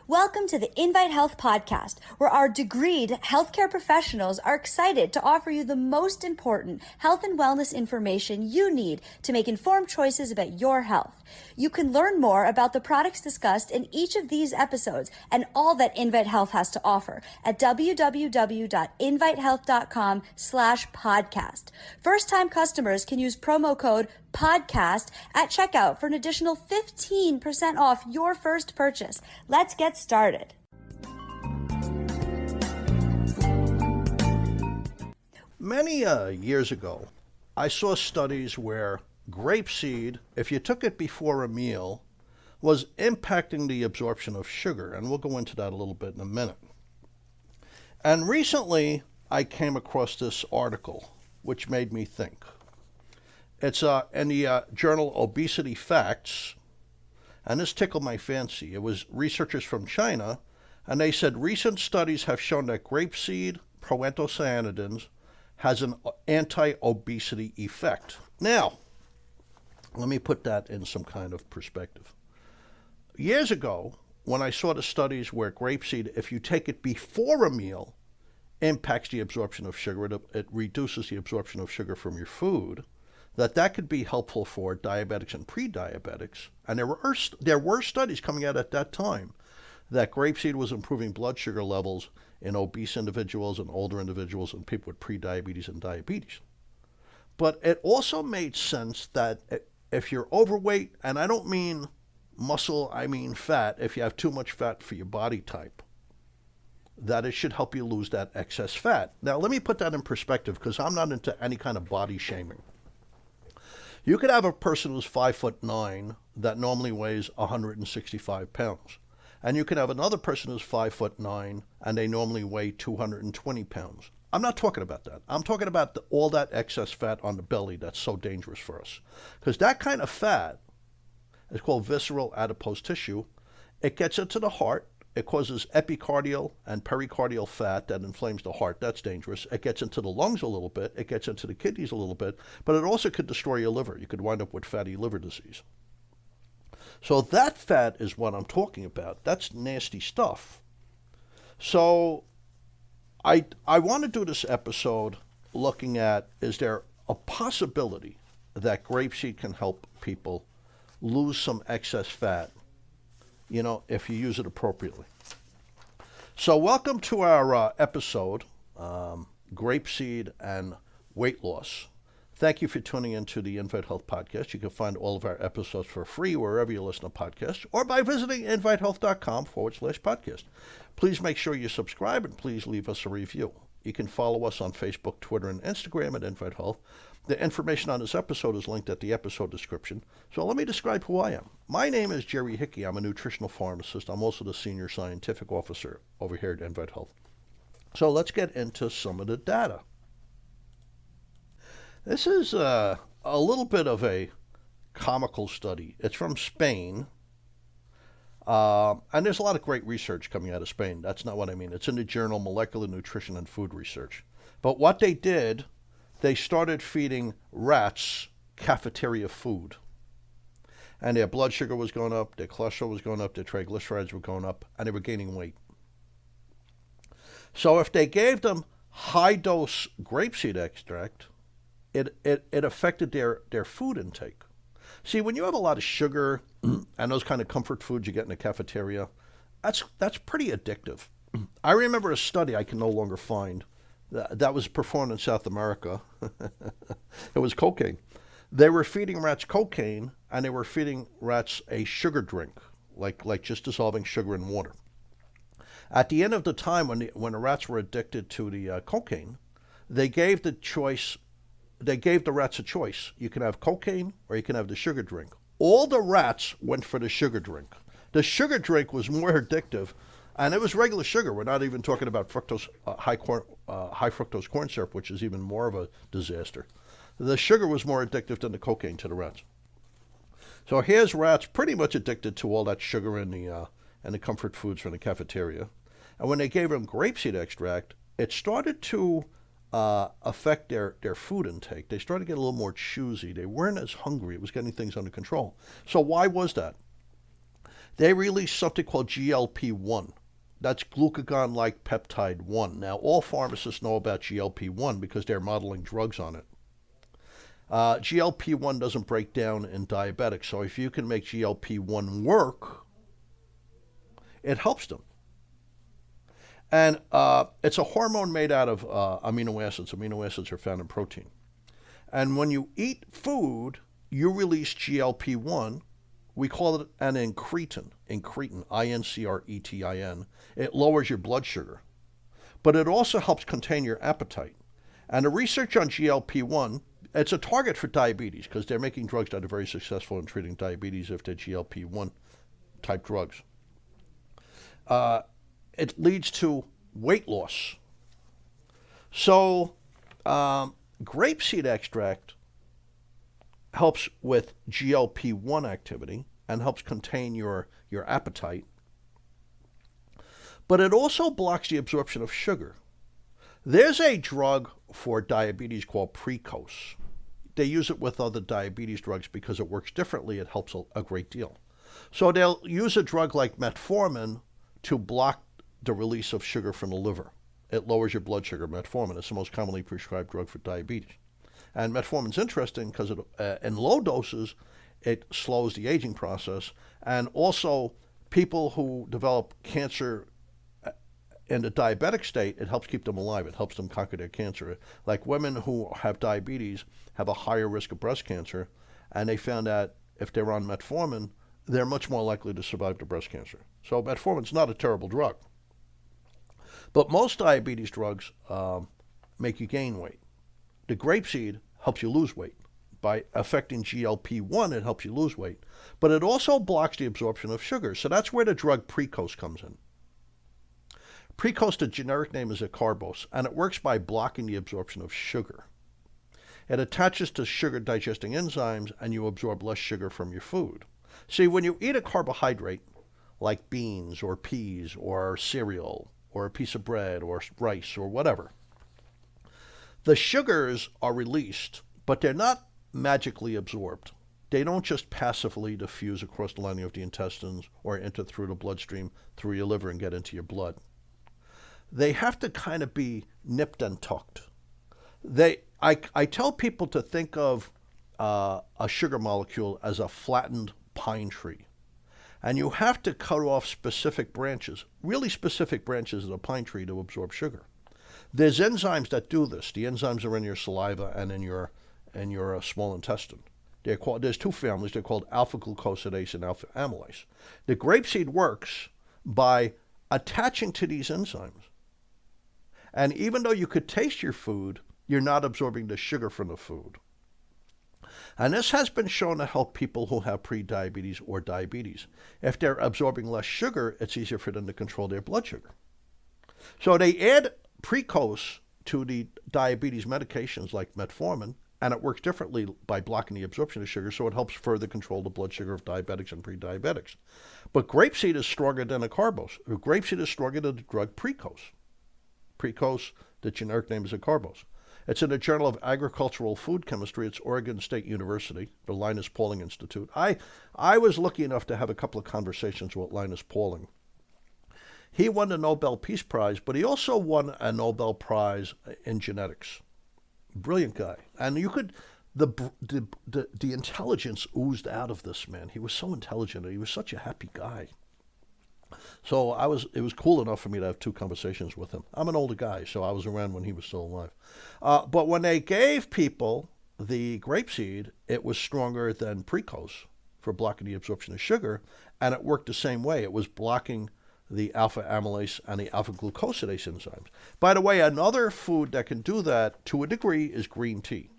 Welcome to the Invite Health podcast, where our degreed healthcare professionals are excited to offer you the most important health and wellness information you need to make informed choices about your health. You can learn more about the products discussed in each of these episodes and all that Invite Health has to offer at www.invitehealth.com/podcast. First-time customers can use promo code podcast at checkout for an additional 15% off your first purchase. Let's get started. Many years ago, I saw studies where grapeseed, if you took it before a meal, was impacting the absorption of sugar, and we'll go into that a little bit in a minute. And recently, I came across this article, which made me think. It's in the journal Obesity Facts, and this tickled my fancy. It was researchers from China, and they said recent studies have shown that grapeseed proanthocyanidins has an anti-obesity effect. Now, let me put that in some kind of perspective. Years ago, when I saw the studies where grapeseed, if you take it before a meal, impacts the absorption of sugar, it reduces the absorption of sugar from your food, that could be helpful for diabetics and pre-diabetics. And there were studies coming out at that time that grapeseed was improving blood sugar levels in obese individuals and older individuals and people with pre-diabetes and diabetes. But it also made sense that if you're overweight, and I don't mean muscle, I mean fat, if you have too much fat for your body type, that it should help you lose that excess fat. Now, let me put that in perspective because I'm not into any kind of body shaming. You could have a person who's 5'9" that normally weighs 165 pounds. And you could have another person who's 5'9" and they normally weigh 220 pounds. I'm not talking about that. I'm talking about all that excess fat on the belly that's so dangerous for us. Because that kind of fat is called visceral adipose tissue. It gets into the heart. It causes epicardial and pericardial fat that inflames the heart. That's dangerous. It gets into the lungs a little bit. It gets into the kidneys a little bit. But it also could destroy your liver. You could wind up with fatty liver disease. So that fat is what I'm talking about. That's nasty stuff. So I want to do this episode looking at, is there a possibility that grapeseed can help people lose some excess fat, if you use it appropriately. So welcome to our episode, Grapeseed and Weight Loss. Thank you for tuning into the Invite Health Podcast. You can find all of our episodes for free wherever you listen to podcasts or by visiting invitehealth.com/podcast. Please make sure you subscribe and please leave us a review. You can follow us on Facebook, Twitter, and Instagram at Invite Health. The information on this episode is linked at the episode description. So let me describe who I am. My name is Jerry Hickey. I'm a nutritional pharmacist. I'm also the senior scientific officer over here at Invite Health. So let's get into some of the data. This is a little bit of a comical study. It's from Spain. And there's a lot of great research coming out of Spain. That's not what I mean. It's in the journal Molecular Nutrition and Food Research. But what they did, they started feeding rats cafeteria food. And their blood sugar was going up, their cholesterol was going up, their triglycerides were going up, and they were gaining weight. So if they gave them high-dose grapeseed extract, it affected their food intake. See, when you have a lot of sugar and those kind of comfort foods you get in the cafeteria, that's pretty addictive. I remember a study I can no longer find that was performed in South America. It was cocaine. They were feeding rats cocaine, and they were feeding rats a sugar drink, like just dissolving sugar in water. At the end of the time, when the rats were addicted to the cocaine, they gave the rats a choice. You can have cocaine or you can have the sugar drink. All the rats went for the sugar drink. The sugar drink was more addictive, and it was regular sugar. We're not even talking about high fructose corn syrup, which is even more of a disaster. The sugar was more addictive than the cocaine to the rats. So here's rats pretty much addicted to all that sugar in the comfort foods from the cafeteria. And when they gave them grapeseed extract, it started to affect their food intake. They started to get a little more choosy. They weren't as hungry. It was getting things under control. So why was that? they release something called GLP-1. That's glucagon-like peptide 1. Now, all pharmacists know about GLP-1 because they're modeling drugs on it. GLP-1 doesn't break down in diabetics, so if you can make GLP-1 work, it helps them. And it's a hormone made out of amino acids. Amino acids are found in protein. And when you eat food, you release GLP-1. We call it an incretin, I-N-C-R-E-T-I-N. It lowers your blood sugar. But it also helps contain your appetite. And the research on GLP-1, it's a target for diabetes because they're making drugs that are very successful in treating diabetes if they're GLP-1 type drugs. It leads to weight loss. So grapeseed extract helps with GLP-1 activity and helps contain your appetite. But it also blocks the absorption of sugar. There's a drug for diabetes called Precose. They use it with other diabetes drugs because it works differently. It helps a great deal. So they'll use a drug like metformin to block the release of sugar from the liver. It lowers your blood sugar. Metformin is the most commonly prescribed drug for diabetes. And metformin's interesting because in low doses, it slows the aging process. And also, people who develop cancer in the diabetic state, it helps keep them alive. It helps them conquer their cancer. Like women who have diabetes have a higher risk of breast cancer, and they found that if they're on metformin, they're much more likely to survive the breast cancer. So metformin's not a terrible drug. But most diabetes drugs make you gain weight. The grapeseed helps you lose weight. By affecting GLP-1, it helps you lose weight. But it also blocks the absorption of sugar. So that's where the drug Precose comes in. Precose, the generic name is acarbose, and it works by blocking the absorption of sugar. It attaches to sugar-digesting enzymes, and you absorb less sugar from your food. See, when you eat a carbohydrate, like beans or peas or cereal or a piece of bread or rice or whatever, the sugars are released, but they're not magically absorbed. They don't just passively diffuse across the lining of the intestines or enter through the bloodstream, through your liver and get into your blood. They have to kind of be nipped and tucked. I tell people to think of a sugar molecule as a flattened pine tree. And you have to cut off specific branches, really specific branches of the pine tree to absorb sugar. There's enzymes that do this. The enzymes are in your saliva and in your small intestine. There's two families. They're called alpha-glucosidase and alpha-amylase. The grapeseed works by attaching to these enzymes. And even though you could taste your food, you're not absorbing the sugar from the food. And this has been shown to help people who have prediabetes or diabetes. If they're absorbing less sugar, it's easier for them to control their blood sugar. So they add Precose to the diabetes medications like metformin, and it works differently by blocking the absorption of sugar, so it helps further control the blood sugar of diabetics and prediabetics. But grapeseed is stronger than acarbose. Grapeseed is stronger than the drug Precose. Precose, the generic name is acarbose. It's in the Journal of Agricultural Food Chemistry. It's Oregon State University, the Linus Pauling Institute. I was lucky enough to have a couple of conversations with Linus Pauling. He won the Nobel Peace Prize, but he also won a Nobel Prize in genetics. Brilliant guy. And you could, the intelligence oozed out of this man. He was so intelligent, and he was such a happy guy. So it was cool enough for me to have two conversations with him. I'm an older guy, so I was around when he was still alive. But when they gave people the grapeseed, it was stronger than Precose for blocking the absorption of sugar, and it worked the same way. It was blocking the alpha-amylase and the alpha-glucosidase enzymes. By the way, another food that can do that to a degree is green tea.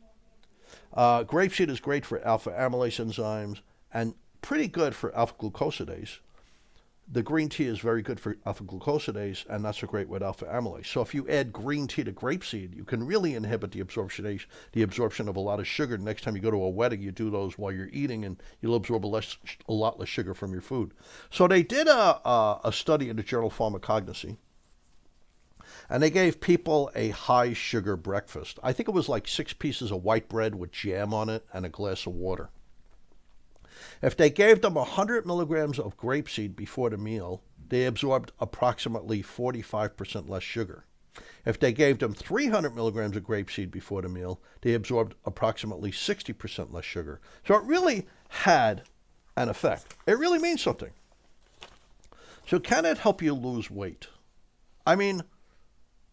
Grapeseed is great for alpha-amylase enzymes and pretty good for alpha-glucosidase. The green tea is very good for alpha-glucosidase, and not so great with alpha-amylase. So if you add green tea to grapeseed, you can really inhibit the absorption of a lot of sugar. Next time you go to a wedding, you do those while you're eating, and you'll absorb a lot less sugar from your food. So they did a study in the journal Pharmacognosy, and they gave people a high-sugar breakfast. I think it was like 6 pieces of white bread with jam on it and a glass of water. If they gave them 100 milligrams of grapeseed before the meal, they absorbed approximately 45% less sugar. If they gave them 300 milligrams of grapeseed before the meal, they absorbed approximately 60% less sugar. So it really had an effect. It really means something. So can it help you lose weight? I mean,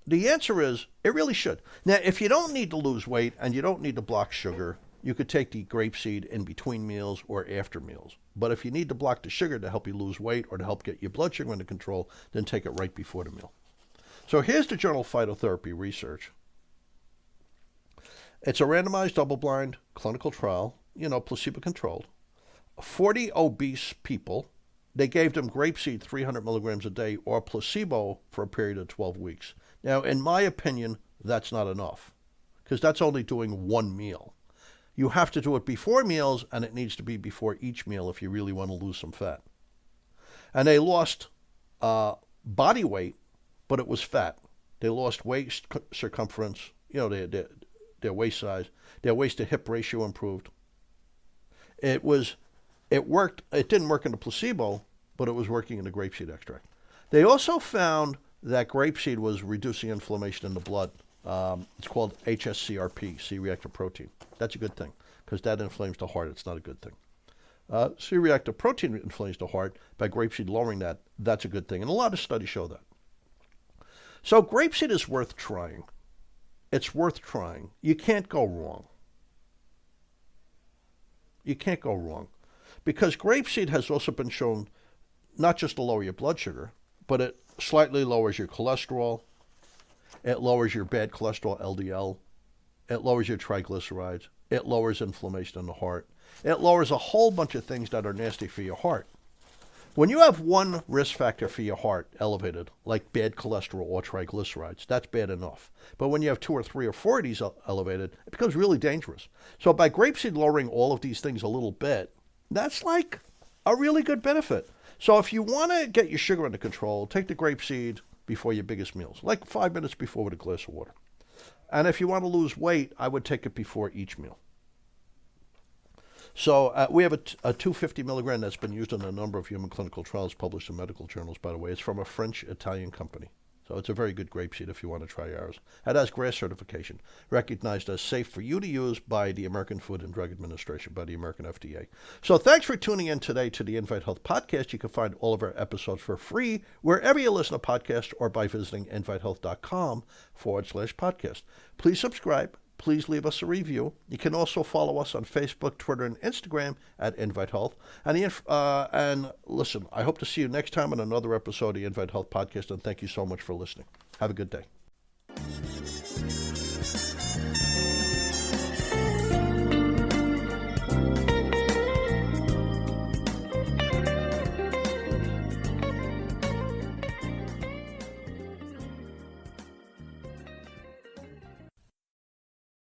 the answer is it really should. Now, if you don't need to lose weight and you don't need to block sugar, you could take the grapeseed in between meals or after meals. But if you need to block the sugar to help you lose weight or to help get your blood sugar under control, then take it right before the meal. So here's the journal Phytotherapy Research. It's a randomized double-blind clinical trial, placebo-controlled. 40 obese people. They gave them grapeseed 300 milligrams a day or placebo for a period of 12 weeks. Now, in my opinion, that's not enough because that's only doing one meal. You have to do it before meals, and it needs to be before each meal if you really want to lose some fat. And they lost body weight, but it was fat. They lost waist circumference, their waist size. Their waist to hip ratio improved. It worked. It didn't work in the placebo, but it was working in the grapeseed extract. They also found that grapeseed was reducing inflammation in the blood. It's called HSCRP, C-reactive protein. That's a good thing because that inflames the heart. It's not a good thing. C-reactive protein inflames the heart. By grapeseed lowering that, that's a good thing. And a lot of studies show that. So grapeseed is worth trying. It's worth trying. You can't go wrong. You can't go wrong. Because grapeseed has also been shown not just to lower your blood sugar, but it slightly lowers your cholesterol. It lowers your bad cholesterol, LDL. It lowers your triglycerides. It lowers inflammation in the heart. It lowers a whole bunch of things that are nasty for your heart. When you have one risk factor for your heart elevated, like bad cholesterol or triglycerides, that's bad enough. But when you have 2 or 3 or 4 of these elevated, it becomes really dangerous. So by grapeseed lowering all of these things a little bit, that's like a really good benefit. So if you want to get your sugar under control, take the grapeseed before your biggest meals, like 5 minutes before with a glass of water. And if you want to lose weight, I would take it before each meal. So we have a 250 milligram that's been used in a number of human clinical trials published in medical journals, by the way. It's from a French-Italian company. So it's a very good grapeseed if you want to try ours. It has GRAS certification, recognized as safe for you to use by the American Food and Drug Administration, by the American FDA. So thanks for tuning in today to the Invite Health Podcast. You can find all of our episodes for free wherever you listen to podcasts or by visiting invitehealth.com/podcast. Please subscribe. Please leave us a review. You can also follow us on Facebook, Twitter, and Instagram at Invite Health. And listen, I hope to see you next time on another episode of the Invite Health Podcast, and thank you so much for listening. Have a good day.